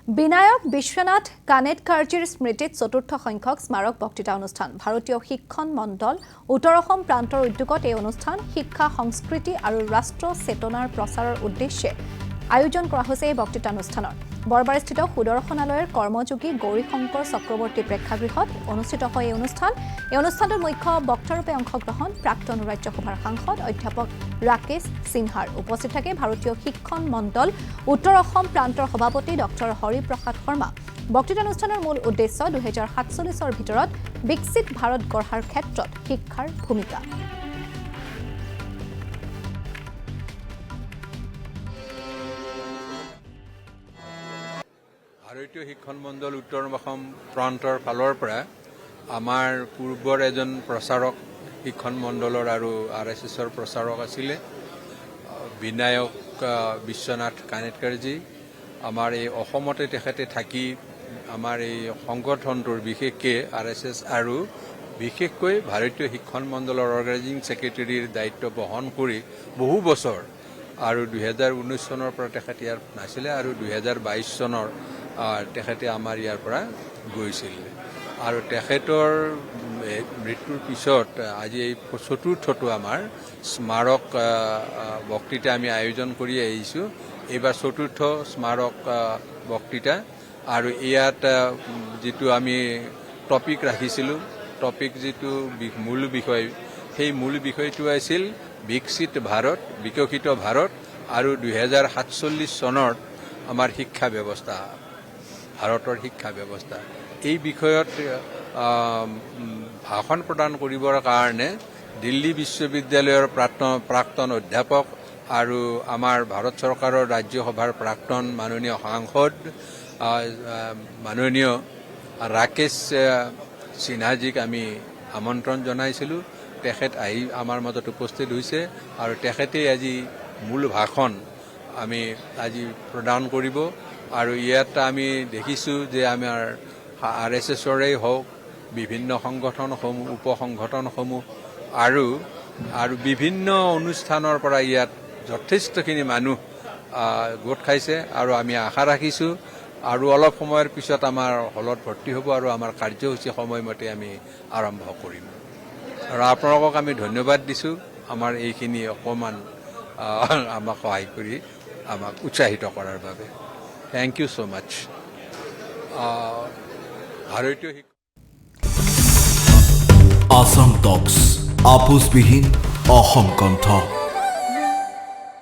বিনায়ক বিশ্বনাথ কানেটকাৰজীৰ স্মৃতিত চতুৰ্থ সংখ্যক স্মাৰক বক্তৃতা অনুষ্ঠান ভাৰতীয় শিক্ষণ মণ্ডল উত্তৰ অসম প্ৰান্তৰ উদ্যোগত এই অনুষ্ঠান শিক্ষা সংস্কৃতি আৰু ৰাষ্ট্ৰ চেতনাৰ প্ৰচাৰৰ উদ্দেশ্যে আয়োজন কৰা হৈছে এই বক্তৃতা অনুষ্ঠানৰ বৰবাৰীস্থিত সুদৰ্শনালয়ৰ কৰ্মযোগী গৌৰীশংকৰ চক্ৰৱৰ্তী প্ৰেক্ষাগৃহত অনুষ্ঠিত হয় এই অনুষ্ঠানটোত মুখ্য বক্তাৰূপে অংশগ্ৰহণ প্ৰাক্তন ৰাজ্যসভাৰ সাংসদ অধ্যাপক ৰাকেশ সিনহাৰ উপস্থিত থাকে ভাৰতীয় শিক্ষণ মণ্ডল উত্তৰ অসম প্ৰান্তৰ সভাপতি ডক্টৰ হৰিপ্ৰসাদ শৰ্মা বক্তৃতা অনুষ্ঠানৰ মূল উদ্দেশ্য 2047 ভিতৰত বিকশিত ভাৰত গঢ়াৰ ক্ষেত্ৰত শিক্ষাৰ ভূমিকা ভাৰতীয় শিক্ষণ মণ্ডল উত্তৰ অসম প্ৰান্তৰ ফালৰ পৰা আমাৰ পূৰ্বৰ এজন প্ৰচাৰক শিক্ষণ মণ্ডলৰ আৰু RSSৰ প্ৰচাৰক আছিলে বিনায়ক বিশ্বনাথ কানেটকাৰজী আমাৰ এই অসমতে তেখেতে থাকি আমাৰ এই সংগঠনটোৰ বিশেষকৈ RSS আৰু বিশেষকৈ ভাৰতীয় শিক্ষণ মণ্ডলৰ অৰ্গেনাইজিং ছেক্ৰেটাৰীৰ দায়িত্ব বহন কৰি বহু বছৰ আৰু 2019 চনৰ পৰা তেখেতে ইয়াৰ নাছিলে আৰু 2022 চনৰ তেখেতে আমাৰ ইয়াৰ পৰা গৈছিল আৰু তেখেতৰ মৃত্যুৰ পিছত আজি এই চতুৰ্থটো আমাৰ স্মাৰক বক্তৃতা আমি আয়োজন কৰি আহিছোঁ এইবাৰ চতুৰ্থ স্মাৰক বক্তৃতা আৰু ইয়াত যিটো আমি টপিক ৰাখিছিলোঁ টপিক যিটো মূল বিষয় সেই মূল বিষয়টো আছিল বিকশিত ভাৰত বিকশিত ভাৰত আৰু 2047 চনত আমাৰ শিক্ষা ব্যৱস্থা ভাৰতৰ শিক্ষা ব্যৱস্থা এই বিষয়ত ভাষণ প্ৰদান কৰিবৰ কাৰণে দিল্লী বিশ্ববিদ্যালয়ৰ প্ৰাক্তন অধ্যাপক আৰু আমাৰ ভাৰত চৰকাৰৰ ৰাজ্যসভাৰ প্ৰাক্তন মাননীয় সাংসদ মাননীয় ৰাকেশ সিনহাজীক আমি আমন্ত্ৰণ জনাইছিলোঁ তেখেত আহি আমাৰ মাজত উপস্থিত হৈছে আৰু তেখেতেই আজি মূল ভাষণ আমি আজি প্ৰদান কৰিব আৰু ইয়াত আমি দেখিছোঁ যে আমাৰ RSSৰেই হওক বিভিন্ন সংগঠনসমূহ উপসংগঠনসমূহ আৰু বিভিন্ন অনুষ্ঠানৰ পৰা ইয়াত যথেষ্টখিনি মানুহ গোট খাইছে আৰু আমি আশা ৰাখিছোঁ আৰু অলপ সময়ৰ পিছত আমাৰ হলত ভৰ্তি হ'ব আৰু আমাৰ কাৰ্যসূচী সময়মতে আমি আৰম্ভ কৰিম আৰু আপোনালোকক আমি ধন্যবাদ দিছোঁ আমাৰ এইখিনি অকণমান আমাক সহায় কৰি আমাক উৎসাহিত কৰাৰ বাবে Thank you so much. ভাৰতীয় আসাম টক্স আপোচবিহীন অসম কণ্ঠ